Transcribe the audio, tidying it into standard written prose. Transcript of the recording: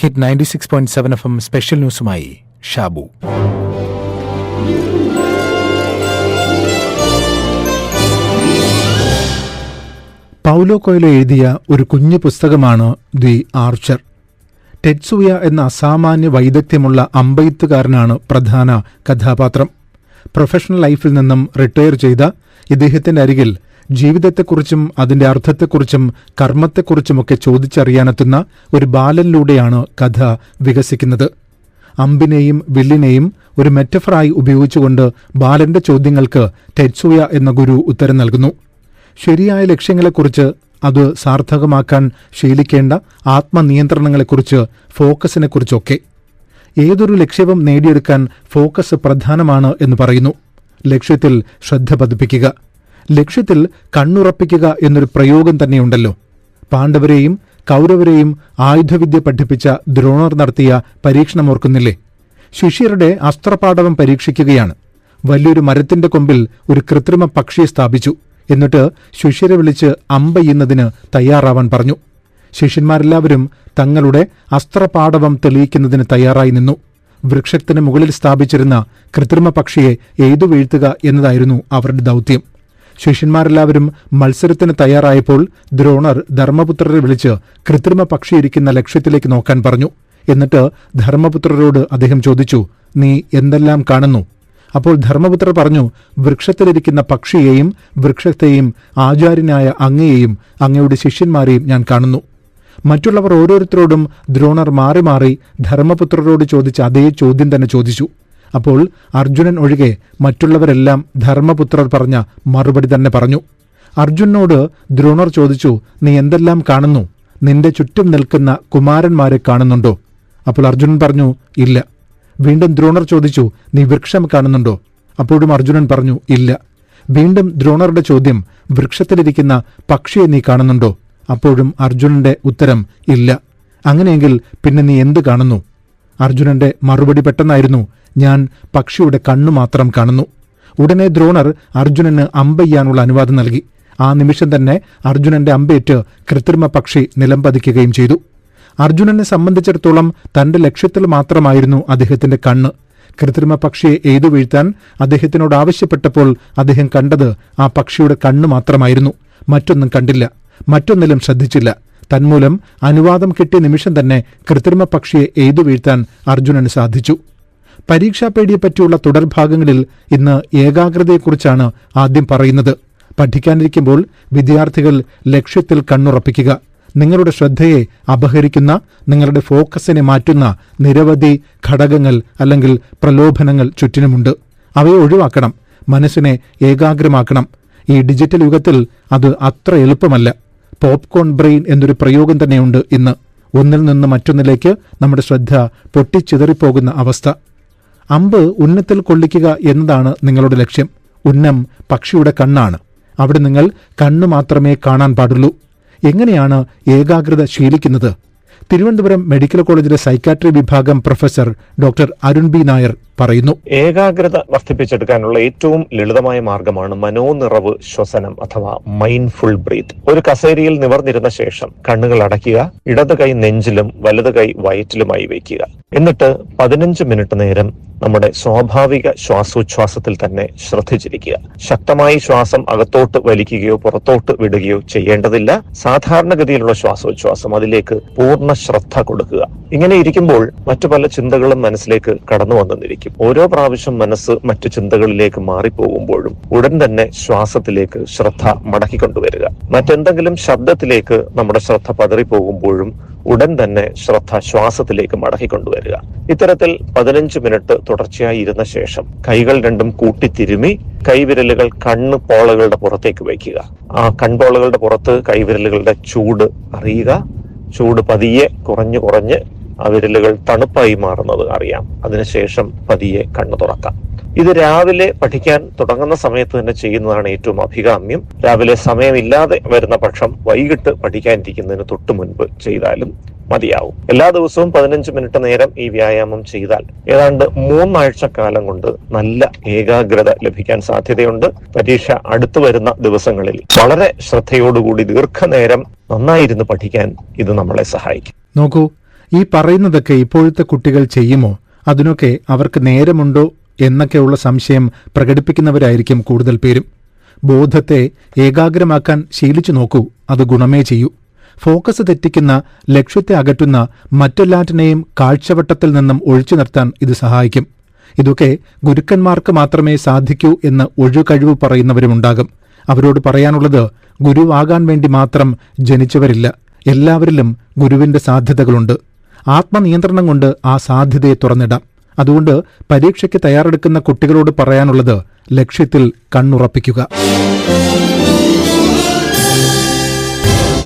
Hit 96.7 FM special ന്യൂസുമായി Shabu. Paulo Coelho എഴുതിയ ഒരു കുഞ്ഞു പുസ്തകമാണ് ദി ആർച്ചർ. ടെറ്റ്സുയ എന്ന അസാമാന്യ വൈദഗ്ധ്യമുള്ള അമ്പെയ്ത്തുകാരനാണ് പ്രധാന കഥാപാത്രം. പ്രൊഫഷണൽ ലൈഫിൽ നിന്നും റിട്ടയർ ചെയ്ത ഇദ്ദേഹത്തിന്റെ അരികിൽ ജീവിതത്തെക്കുറിച്ചും അതിന്റെ അർത്ഥത്തെക്കുറിച്ചും കർമ്മത്തെക്കുറിച്ചുമൊക്കെ ചോദിച്ചറിയാനെത്തുന്ന ഒരു ബാലനിലൂടെയാണ് കഥ വികസിക്കുന്നത്. അമ്പിനെയും വില്ലിനെയും ഒരു മെറ്റഫറായി ഉപയോഗിച്ചുകൊണ്ട് ബാലന്റെ ചോദ്യങ്ങൾക്ക് ടെറ്റ്സുയ എന്ന ഗുരു ഉത്തരം നൽകുന്നു. ശരിയായ ലക്ഷ്യങ്ങളെക്കുറിച്ച്, അത് സാർത്ഥകമാക്കാൻ ശീലിക്കേണ്ട ആത്മനിയന്ത്രണങ്ങളെക്കുറിച്ച്, ഫോക്കസിനെക്കുറിച്ചൊക്കെ. ഏതൊരു ലക്ഷ്യവും നേടിയെടുക്കാൻ ഫോക്കസ് പ്രധാനമാണ് എന്ന് പറയുന്നു. ലക്ഷ്യത്തിൽ ശ്രദ്ധ പതിപ്പിക്കുക, ലക്ഷ്യത്തിൽ കണ്ണുറപ്പിക്കുക എന്നൊരു പ്രയോഗം തന്നെയുണ്ടല്ലോ. പാണ്ഡവരെയും കൗരവരെയും ആയുധവിദ്യ പഠിപ്പിച്ച ദ്രോണർ നടത്തിയ പരീക്ഷണം ഓർക്കുന്നില്ലേ? ശിഷ്യരുടെ അസ്ത്രപാടവം പരീക്ഷിക്കുകയാണ്. വലിയൊരു മരത്തിന്റെ കൊമ്പിൽ ഒരു കൃത്രിമ പക്ഷിയെ സ്ഥാപിച്ചു. എന്നിട്ട് ശിഷ്യരെ വിളിച്ച് അമ്പെയ്യുന്നതിന് തയ്യാറാവാൻ പറഞ്ഞു. ശിഷ്യന്മാരെല്ലാവരും തങ്ങളുടെ അസ്ത്രപാടവം തെളിയിക്കുന്നതിന് തയ്യാറായി നിന്നു. വൃക്ഷത്തിന് മുകളിൽ സ്ഥാപിച്ചിരുന്ന കൃത്രിമ പക്ഷിയെ എയ്തു വീഴ്ത്തുക എന്നതായിരുന്നു അവരുടെ ദൗത്യം. ശിഷ്യന്മാരെല്ലാവരും മത്സരത്തിന് തയ്യാറായപ്പോൾ ദ്രോണർ ധർമ്മപുത്രരെ വിളിച്ച് കൃത്രിമ പക്ഷിയിരിക്കുന്ന ലക്ഷ്യത്തിലേക്ക് നോക്കാൻ പറഞ്ഞു. എന്നിട്ട് ധർമ്മപുത്രരോട് അദ്ദേഹം ചോദിച്ചു, നീ എന്തെല്ലാം കാണുന്നു? അപ്പോൾ ധർമ്മപുത്രർ പറഞ്ഞു, വൃക്ഷത്തിലിരിക്കുന്ന പക്ഷിയെയും വൃക്ഷത്തെയും ആചാര്യനായ അങ്ങയെയും അങ്ങയുടെ ശിഷ്യന്മാരെയും ഞാൻ കാണുന്നു. മറ്റുള്ളവർ ഓരോരുത്തരോടും ദ്രോണർ മാറി മാറി ധർമ്മപുത്രരോട് ചോദിച്ച അതേ ചോദ്യം തന്നെ ചോദിച്ചു. അപ്പോൾ അർജുനൻ ഒഴികെ മറ്റുള്ളവരെല്ലാം ധർമ്മപുത്രർ പറഞ്ഞ മറുപടി തന്നെ പറഞ്ഞു. അർജുനോട് ദ്രോണർ ചോദിച്ചു, നീ എന്തെല്ലാം കാണുന്നു? നിന്റെ ചുറ്റും നിൽക്കുന്ന കുമാരന്മാരെ കാണുന്നുണ്ടോ? അപ്പോൾ അർജുനൻ പറഞ്ഞു, ഇല്ല. വീണ്ടും ദ്രോണർ ചോദിച്ചു, നീ വൃക്ഷം കാണുന്നുണ്ടോ? അപ്പോഴും അർജുനൻ പറഞ്ഞു, ഇല്ല. വീണ്ടും ദ്രോണറുടെ ചോദ്യം, വൃക്ഷത്തിലിരിക്കുന്ന പക്ഷിയെ നീ കാണുന്നുണ്ടോ? അപ്പോഴും അർജുനന്റെ ഉത്തരം, ഇല്ല. അങ്ങനെയെങ്കിൽ പിന്നെ നീ എന്ത് കാണുന്നു? അർജുനന്റെ മറുപടി പെട്ടെന്നായിരുന്നു, ഞാൻ പക്ഷിയുടെ കണ്ണു മാത്രം കാണുന്നു. ഉടനെ ദ്രോണർ അർജുനന് അമ്പെയ്യാനുള്ള അനുവാദം നൽകി. ആ നിമിഷം തന്നെ അർജുനന്റെ അമ്പേറ്റ് കൃത്രിമ പക്ഷി നിലംപതിക്കുകയും ചെയ്തു. അർജുനനെ സംബന്ധിച്ചിടത്തോളം തന്റെ ലക്ഷ്യത്തിൽ മാത്രമായിരുന്നു അദ്ദേഹത്തിന്റെ കണ്ണ്. കൃത്രിമ പക്ഷിയെ എയ്തു വീഴ്ത്താൻ അദ്ദേഹത്തിനോട് ആവശ്യപ്പെട്ടപ്പോൾ അദ്ദേഹം കണ്ടത് ആ പക്ഷിയുടെ കണ്ണ് മാത്രമായിരുന്നു. മറ്റൊന്നും കണ്ടില്ല, മറ്റൊന്നിലും ശ്രദ്ധിച്ചില്ല. തന്മൂലം അനുവാദം കിട്ടിയ നിമിഷം തന്നെ കൃത്രിമ പക്ഷിയെ എയ്തു വീഴ്ത്താൻ അർജുനന് സാധിച്ചു. പരീക്ഷാപേടിയെപ്പറ്റിയുള്ള തുടർഭാഗങ്ങളിൽ ഇന്ന് ഏകാഗ്രതയെക്കുറിച്ചാണ് ആദ്യം പറയുന്നത്. പഠിക്കാനിരിക്കുമ്പോൾ വിദ്യാർത്ഥികൾ ലക്ഷ്യത്തിൽ കണ്ണുറപ്പിക്കുക. നിങ്ങളുടെ ശ്രദ്ധയെ അപഹരിക്കുന്ന, നിങ്ങളുടെ ഫോക്കസിനെ മാറ്റുന്ന നിരവധി ഘടകങ്ങൾ അല്ലെങ്കിൽ പ്രലോഭനങ്ങൾ ചുറ്റിനുമുണ്ട്. അവയെ ഒഴിവാക്കണം, മനസ്സിനെ ഏകാഗ്രമാക്കണം. ഈ ഡിജിറ്റൽ യുഗത്തിൽ അത് അത്ര എളുപ്പമല്ല. പോപ്കോൺ ബ്രെയിൻ എന്നൊരു പ്രയോഗം തന്നെയുണ്ട് ഇന്ന്. ഒന്നിൽ നിന്ന് മറ്റൊന്നിലേക്ക് നമ്മുടെ ശ്രദ്ധ പൊട്ടിച്ചിതറിപ്പോകുന്ന അവസ്ഥ. അമ്പ് ഉന്നത്തിൽ കൊള്ളിക്കുക എന്നതാണ് നിങ്ങളുടെ ലക്ഷ്യം. ഉന്നം പക്ഷിയുടെ കണ്ണാണ്. അവിടെ നിങ്ങൾ കണ്ണു മാത്രമേ കാണാൻ പാടുള്ളൂ. എങ്ങനെയാണ് ഏകാഗ്രത ശീലിക്കുന്നത്? തിരുവനന്തപുരം മെഡിക്കൽ കോളേജിലെ സൈക്കാട്രി വിഭാഗം professor doctor Arun B Nair പറയുന്നു. ഏകാഗ്രത വർദ്ധിപ്പിച്ചെടുക്കാനുള്ള ഏറ്റവും ലളിതമായ മാർഗമാണ് മനോനിറവ് ശ്വസനം അഥവാ മൈൻഡ്ഫുൾ ബ്രീത്ത്. ഒരു കസേരയിൽ നിവർന്നിരുന്ന ശേഷം കണ്ണുകൾ അടയ്ക്കുക, ഇടത് കൈ നെഞ്ചിലും വലത് കൈ വയറ്റിലുമായി വയ്ക്കുക. എന്നിട്ട് 15 മിനിറ്റ് നേരം നമ്മുടെ സ്വാഭാവിക ശ്വാസോച്ഛ്വാസത്തിൽ തന്നെ ശ്രദ്ധിച്ചിരിക്കുക. ശക്തമായി ശ്വാസം അകത്തോട്ട് വലിക്കുകയോ പുറത്തോട്ട് വിടുകയോ ചെയ്യേണ്ടതില്ല. സാധാരണഗതിയിലുള്ള ശ്വാസോച്ഛ്വാസം, അതിലേക്ക് പൂർണ്ണ ശ്രദ്ധ കൊടുക്കുക. ഇങ്ങനെ ഇരിക്കുമ്പോൾ മറ്റു പല ചിന്തകളും മനസ്സിലേക്ക് കടന്നു വന്നെന്നിരിക്കും. ഓരോ പ്രാവശ്യം മനസ്സ് മറ്റു ചിന്തകളിലേക്ക് മാറിപ്പോകുമ്പോഴും ഉടൻ തന്നെ ശ്വാസത്തിലേക്ക് ശ്രദ്ധ മടക്കിക്കൊണ്ടുവരിക. മറ്റെന്തെങ്കിലും ശബ്ദത്തിലേക്ക് നമ്മുടെ ശ്രദ്ധ പതറിപ്പോകുമ്പോഴും ഉടൻ തന്നെ ശ്രദ്ധ ശ്വാസത്തിലേക്ക് മടക്കിക്കൊണ്ടുവരിക. ഇത്തരത്തിൽ 15 മിനിറ്റ് തുടർച്ചയായി ഇരുന്ന ശേഷം കൈകൾ രണ്ടും കൂട്ടിത്തിരുമി കൈവിരലുകൾ കണ്ണ് പോളകളുടെ പുറത്തേക്ക് വയ്ക്കുക. ആ കൺപോളകളുടെ പുറത്ത് കൈവിരലുകളുടെ ചൂട് അറിയുക. ചൂട് പതിയെ കുറഞ്ഞ് ആ വിരലുകൾ തണുപ്പായി മാറുന്നത് അറിയാം. അതിനുശേഷം പതിയെ കണ്ണു തുറക്കാം. ഇത് രാവിലെ പഠിക്കാൻ തുടങ്ങുന്ന സമയത്ത് തന്നെ ചെയ്യുന്നതാണ് ഏറ്റവും അഭികാമ്യം. രാവിലെ സമയമില്ലാതെ വരുന്ന പക്ഷം വൈകിട്ട് പഠിക്കാനിരിക്കുന്നതിന് തൊട്ടു മുൻപ് ചെയ്താലും മതിയാവും. എല്ലാ ദിവസവും 15 മിനിറ്റ് നേരം ഈ വ്യായാമം ചെയ്താൽ ഏതാണ്ട് 3 ആഴ്ചക്കാലം കൊണ്ട് നല്ല ഏകാഗ്രത ലഭിക്കാൻ സാധ്യതയുണ്ട്. പരീക്ഷ അടുത്തു വരുന്ന ദിവസങ്ങളിൽ വളരെ ശ്രദ്ധയോടുകൂടി ദീർഘനേരം നന്നായിരുന്നു പഠിക്കാൻ ഇത് നമ്മളെ സഹായിക്കും. നോക്കൂ, ഈ പറയുന്നതൊക്കെ ഇപ്പോഴത്തെ കുട്ടികൾ ചെയ്യുമോ? അതിനൊക്കെ അവർക്ക് നേരമുണ്ടോ എന്നൊക്കെയുള്ള സംശയം പ്രകടിപ്പിക്കുന്നവരായിരിക്കും കൂടുതൽ പേരും. ബോധത്തെ ഏകാഗ്രമാക്കാൻ ശീലിച്ചു നോക്കൂ, അത് ഗുണമേ ചെയ്യൂ. ഫോക്കസ് തെറ്റിക്കുന്ന, ലക്ഷ്യത്തെ അകറ്റുന്ന മറ്റെല്ലാറ്റിനെയും കാഴ്ചവട്ടത്തിൽ നിന്നും ഒഴിച്ചു നിർത്താൻ ഇത് സഹായിക്കും. ഇതൊക്കെ ഗുരുക്കന്മാർക്ക് മാത്രമേ സാധിക്കൂ എന്ന് ഒഴുകഴിവ് പറയുന്നവരുമുണ്ടാകും. അവരോട് പറയാനുള്ളത്, ഗുരുവാകാൻ വേണ്ടി മാത്രം ജനിച്ചവരില്ല. എല്ലാവരിലും ഗുരുവിന്റെ സാധ്യതകളുണ്ട്. ആത്മനിയന്ത്രണം കൊണ്ട് ആ സാധ്യതയെ തുറന്നിടാം. അതുകൊണ്ട് പരീക്ഷയ്ക്ക് തയ്യാറെടുക്കുന്ന കുട്ടികളോട് പറയാനുള്ളത്, ലക്ഷ്യത്തിൽ കണ്ണുറപ്പിക്കുക.